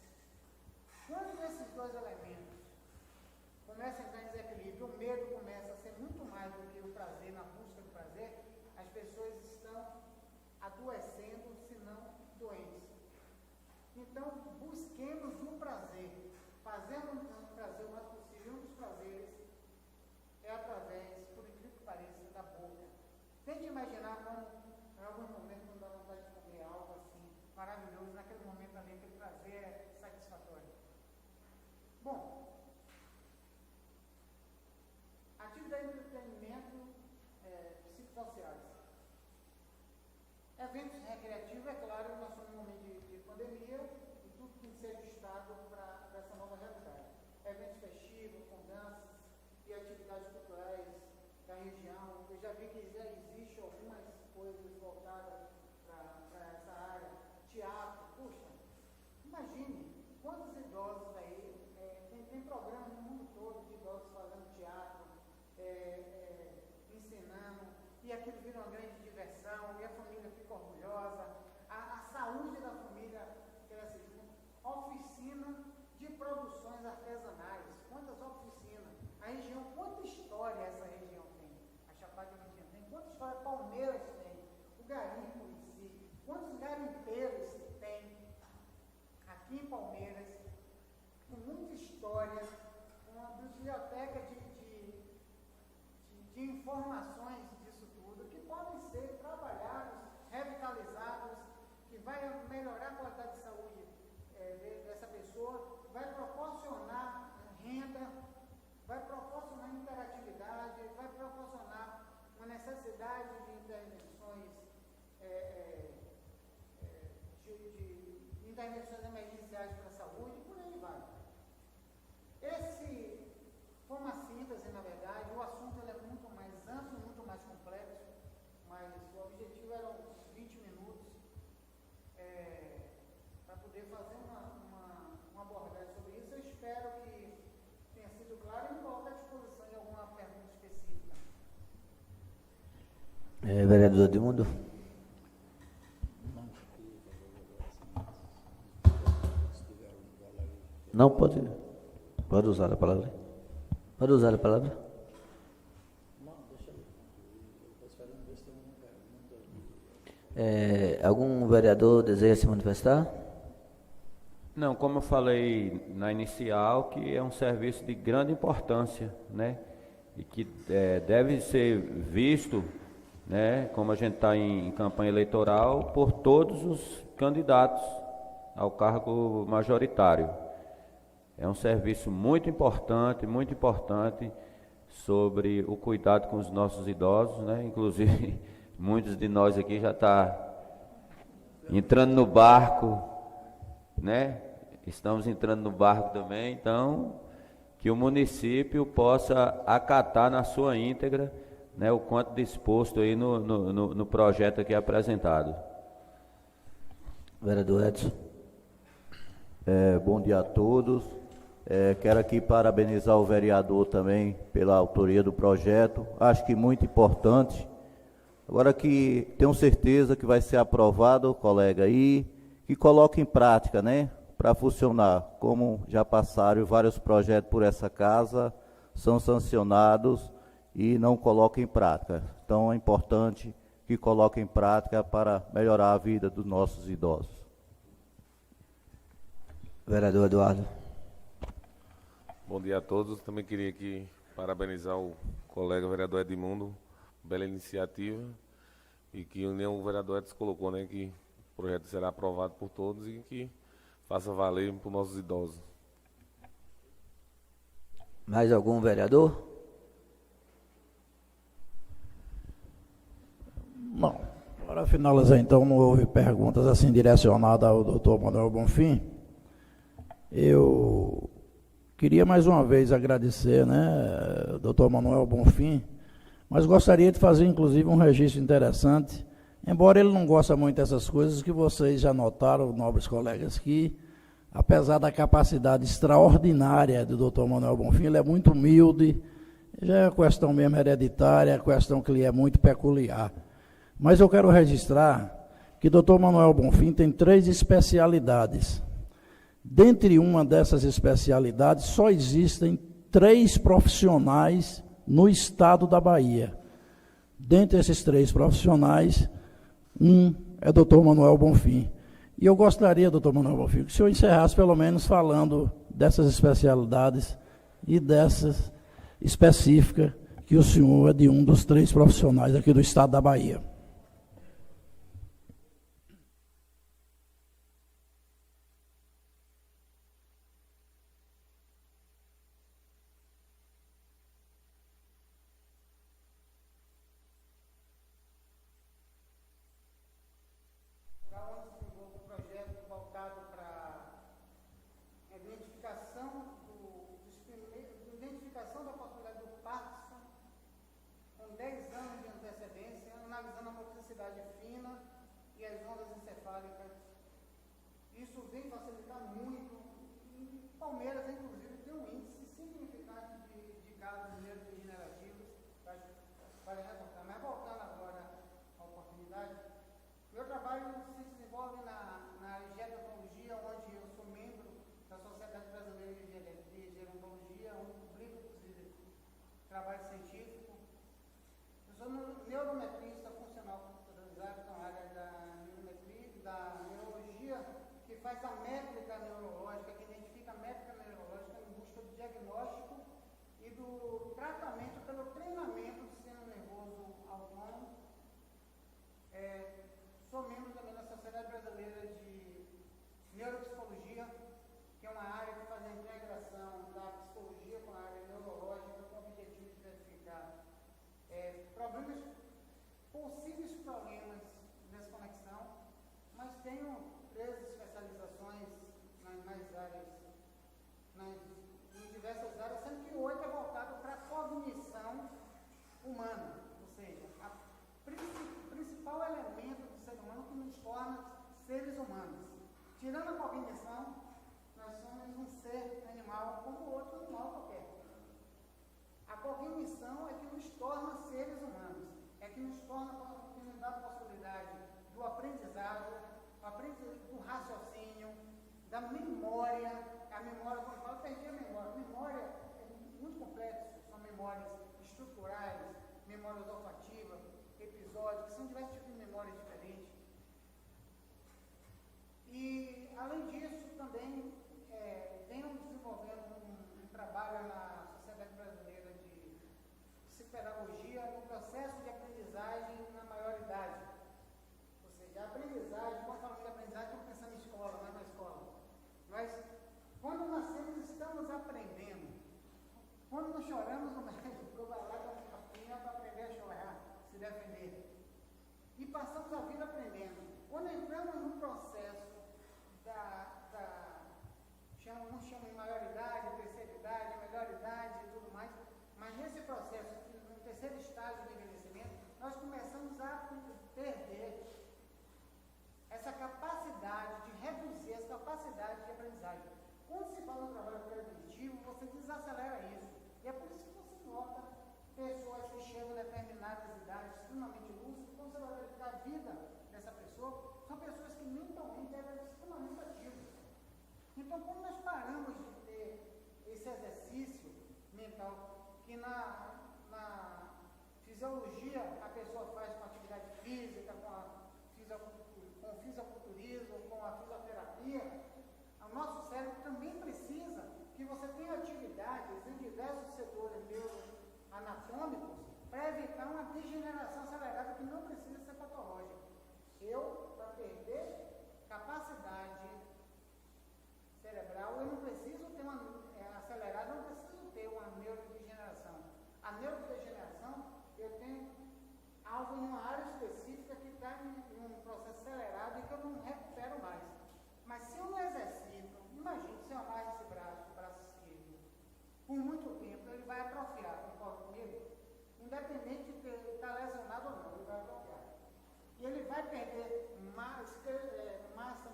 Quando esses dois elementos começam a entrar em desequilíbrio, o medo começa a ser muito mais do que o prazer, na busca do prazer, as pessoas estão adoecendo, se não doentes. Então, busquemos o prazer, fazemos o prazer o mais possível. Um dos prazeres é através, por incrível que pareça, da boca. Tente imaginar como, em alguns momentos, quando dá vontade Eventos recreativos, é claro, nós estamos num momento de pandemia e tudo tem que ser ajustado para essa nova realidade. Eventos festivos, com danças e atividades culturais da região. Eu já vi que já existe algumas coisas voltadas para essa área. Teatro, puxa, imagine quantos idosos aí, tem programas no mundo todo de idosos fazendo teatro, ensinando, e aquilo vira uma grande diversão, e a família fica orgulhosa, a saúde da família cresce junto. Oficina de produções artesanais, quantas oficinas? A região, quanta história essa região tem? A Chapada Diamantina tem, quanta história Palmeiras tem? O garimpo em si, quantos garimpeiros tem aqui em Palmeiras, com muita história, uma biblioteca de informações disso tudo, que podem ser trabalhados, revitalizados, que vai melhorar a qualidade de saúde dessa pessoa, vai proporcionar renda, vai proporcionar interatividade, vai proporcionar uma necessidade de intervenções, de intervenções emergenciais para a saúde, e por aí vai. Esse foi uma síntese, na verdade, o assunto ele é muito mais amplo, muito mais complexo, mas o objetivo era uns 20 minutos para poder fazer uma abordagem sobre isso. Eu espero que tenha sido claro e me coloco à disposição de alguma pergunta específica. Vereador Edmundo? Não, pode usar a palavra. Pode usar a palavra. Algum vereador deseja se manifestar? Não, como eu falei na inicial, que é um serviço de grande importância, né? E que deve ser visto, né, como a gente está em campanha eleitoral, por todos os candidatos ao cargo majoritário. É um serviço muito importante sobre o cuidado com os nossos idosos, né? Inclusive, muitos de nós aqui já estão entrando no barco, né? Estamos entrando no barco também, então, que o município possa acatar na sua íntegra, né, o quanto disposto aí no projeto aqui apresentado. Vereador Edson. Bom dia a todos. Quero aqui parabenizar o vereador também pela autoria do projeto. Acho que muito importante. Agora que tenho certeza que vai ser aprovado, colega, aí, que coloque em prática, né, para funcionar. Como já passaram vários projetos por essa casa, são sancionados e não colocam em prática. Então é importante que coloque em prática para melhorar a vida dos nossos idosos. Vereador Eduardo. Bom dia a todos. Também queria aqui parabenizar o colega vereador Edmundo, bela iniciativa, e que o vereador Edson colocou, né, que o projeto será aprovado por todos e que faça valer para os nossos idosos. Mais algum vereador? Não. Para finalizar, então, não houve perguntas assim direcionadas ao doutor Manuel Bonfim. Eu queria mais uma vez agradecer, né, doutor Manuel Bonfim, mas gostaria de fazer, inclusive, um registro interessante, embora ele não goste muito dessas coisas, que vocês já notaram, nobres colegas, que, apesar da capacidade extraordinária do doutor Manuel Bonfim, ele é muito humilde, já é questão mesmo hereditária, é questão que lhe é muito peculiar. Mas eu quero registrar que o doutor Manuel Bonfim tem 3 especialidades. Dentre uma dessas especialidades, só existem 3 profissionais no estado da Bahia. Dentre esses 3 profissionais, um é o doutor Manuel Bonfim. E eu gostaria, doutor Manuel Bonfim, que o senhor encerrasse pelo menos falando dessas especialidades e dessas específicas, que o senhor é de um dos 3 profissionais aqui do estado da Bahia. mobilidade fina e as ondas encefálicas. Isso vem facilitar muito. Em Palmeiras, inclusive, tem um índice significante de casos neurodegenerativos. Vale ressaltar. Mas voltando agora à oportunidade, meu trabalho se desenvolve na gerontologia, onde eu sou membro da Sociedade Brasileira de Gerontologia, onde publico, inclusive, trabalho científico. Eu sou neurometrista funcional computadorizado na área da neurometria, da neurologia, que faz a métrica neurológica, que identifica a métrica neurológica em busca do diagnóstico e do tratamento pelo treinamento do sistema nervoso autônomo. Sou membro também da Sociedade Brasileira de Neuropsicologia, que é uma área que faz a integração da psicologia com a área neurológica, com o objetivo de identificar possíveis problemas nessa conexão, mas tenho 13 especializações nas áreas, em diversas áreas, sendo que 8 é voltado para a cognição humana, ou seja, o principal elemento do ser humano que nos torna seres humanos. Tirando a cognição, nós somos um ser animal como outro animal qualquer. A cognição é que nos torna seres humanos, é que nos dá a possibilidade do aprendizado, do raciocínio, da memória. A memória, quando eu falo, perdi a memória. A memória é muito complexa, são memórias estruturais, memórias olfativas, episódicas, são diversos tipos de memórias diferentes. E, além disso, também venho desenvolvendo um trabalho na Sociedade Brasileira de Psicopedagogia no processo de aprendizagem na maioridade. Ou seja, a aprendizagem, quando falamos de aprendizagem, estamos pensando em escola, não é na escola. Mas, quando nascemos, estamos aprendendo. Quando nós choramos, o médico vai lá com a capinha para aprender a chorar, se defender. E passamos a vida aprendendo. Quando entramos no processo não chamo de maioridade, terceira idade, melhor idade e tudo mais, mas nesse processo, no terceiro estágio de envelhecimento, nós começamos a perder essa capacidade de reduzir, essa capacidade de aprendizagem. Quando se fala no trabalho preventivo, você desacelera isso. E é por isso que você nota pessoas que chegam a determinadas idades extremamente lúcidas, quando você vai verificar a vida dessa pessoa, são pessoas que mentalmente eram extremamente ativas. Então, como nós paramos de ter esse exercício mental, que na fisiologia a pessoa faz com atividade física, com o fisiculturismo, com a fisioterapia, o nosso cérebro também precisa que você tenha atividades em diversos setores neuroanatômicos para evitar uma degeneração acelerada que não precisa ser patológica. Para perder capacidade cerebral, eu não preciso ter uma acelerada, eu não preciso ter uma neurodegeneração. A neurodegeneração, eu tenho algo em uma área específica que está em um processo acelerado e que eu não recupero mais. Mas se eu não exercito, imagine se eu amarro esse braço, o braço esquerdo, por muito tempo ele vai atrofiar, concorda comigo? Independente de estar lesionado ou não, ele vai atrofiar. E ele vai perder massa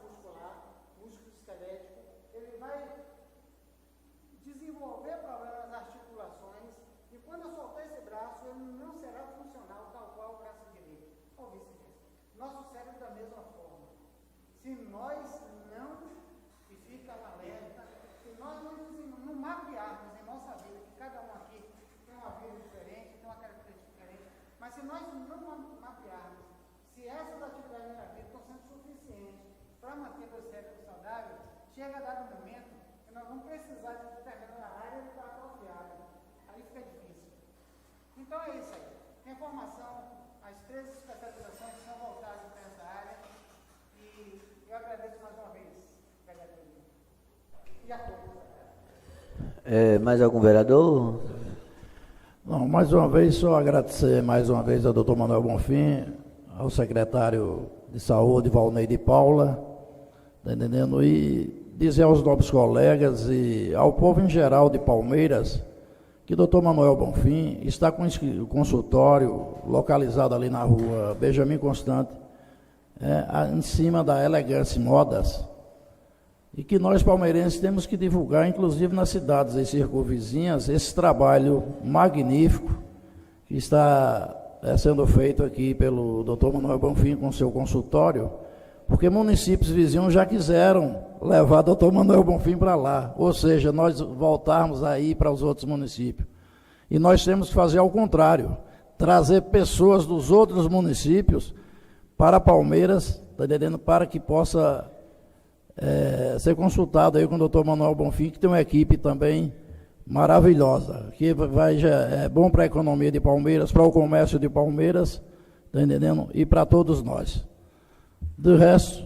muscular, músculo esquelético, ele vai desenvolver problemas nas articulações, e quando eu soltar esse braço, ele não será funcional tal qual o braço direito, ou vice-versa. Nosso cérebro da mesma forma. Se nós não, e fica um alerta, se nós não mapearmos em nossa vida, que cada um aqui tem uma vida diferente, tem uma característica diferente, mas se nós não mapearmos, se essas atividades na vida estão sendo suficientes para manter o cérebro saudável, chega a dado momento que nós vamos precisar de determinada área que está atrofiada. Aí fica difícil. Então é isso aí. Minha formação, as 13 especializações são voltadas para essa área e eu agradeço mais uma vez, vereador. E a todos. Mais algum vereador? Não, mais uma vez, só agradecer mais uma vez ao doutor Manuel Bonfim, ao secretário de Saúde, Valnei de Paula, tá entendendo? E dizer aos nobres colegas e ao povo em geral de Palmeiras que o doutor Manuel Bonfim está com o consultório localizado ali na rua Benjamin Constante, em cima da Elegância Modas, e que nós palmeirenses temos que divulgar, inclusive nas cidades e circunvizinhas, esse trabalho magnífico que está sendo feito aqui pelo doutor Manuel Bonfim com seu consultório, porque municípios vizinhos já quiseram levar o doutor Manuel Bonfim para lá, ou seja, nós voltarmos aí para os outros municípios. E nós temos que fazer ao contrário, trazer pessoas dos outros municípios para Palmeiras, tá entendendo? Para que possa ser consultado aí com o doutor Manuel Bonfim, que tem uma equipe também maravilhosa, que é bom para a economia de Palmeiras, para o comércio de Palmeiras, tá entendendo? E para todos nós. Do resto,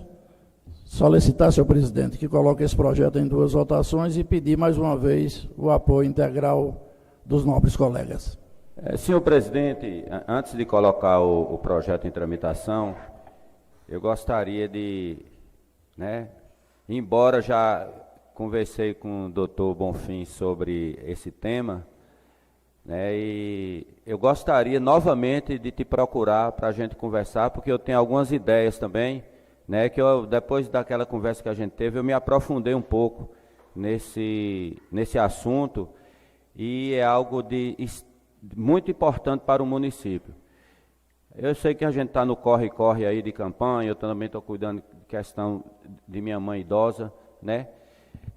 solicitar, senhor presidente, que coloque esse projeto em 2 votações e pedir mais uma vez o apoio integral dos nobres colegas. Senhor presidente, antes de colocar o projeto em tramitação, eu gostaria de, embora já conversei com o doutor Bonfim sobre esse tema, e eu gostaria novamente de te procurar para a gente conversar, porque eu tenho algumas ideias também, que depois daquela conversa que a gente teve, eu me aprofundei um pouco nesse assunto, e é algo muito importante para o município. Eu sei que a gente está no corre-corre aí de campanha, eu também estou cuidando de questão de minha mãe idosa,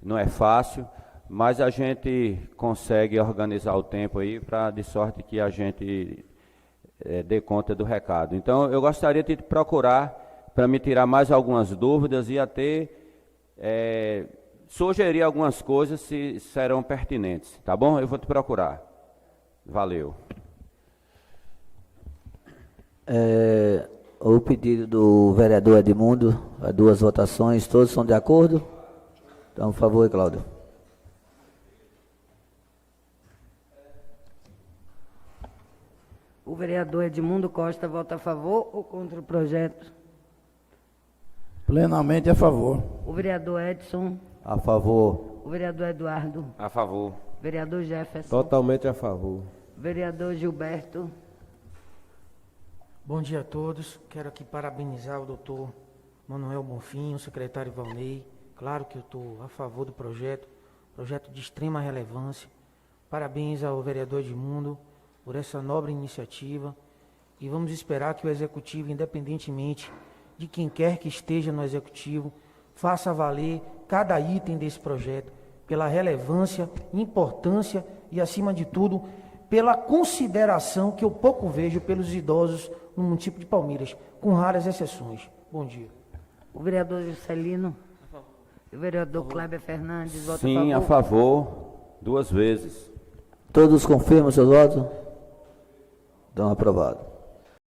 não é fácil, mas a gente consegue organizar o tempo aí, de sorte que a gente dê conta do recado. Então, eu gostaria de te procurar para me tirar mais algumas dúvidas e até sugerir algumas coisas se serão pertinentes, tá bom? Eu vou te procurar. Valeu. O pedido do vereador Edmundo, a 2 votações, todos são de acordo? Então, por favor, Cláudio. O vereador Edmundo Costa vota a favor ou contra o projeto? Plenamente a favor. O vereador Edson? A favor. O vereador Eduardo? A favor. Vereador Jefferson? Totalmente a favor. Vereador Gilberto? Bom dia a todos. Quero aqui parabenizar o doutor Manuel Bonfim, o secretário Valnei. Claro que eu estou a favor do projeto de extrema relevância. Parabéns ao vereador Edmundo por essa nobre iniciativa. E vamos esperar que o Executivo, independentemente de quem quer que esteja no Executivo, faça valer cada item desse projeto, pela relevância, importância e, acima de tudo, pela consideração que eu pouco vejo pelos idosos no município de Palmeiras, com raras exceções. Bom dia. O vereador Juscelino? O vereador Kleber Fernandes vota a favor? Sim, a favor, 2 vezes. Todos confirmam seus votos? Então, aprovado.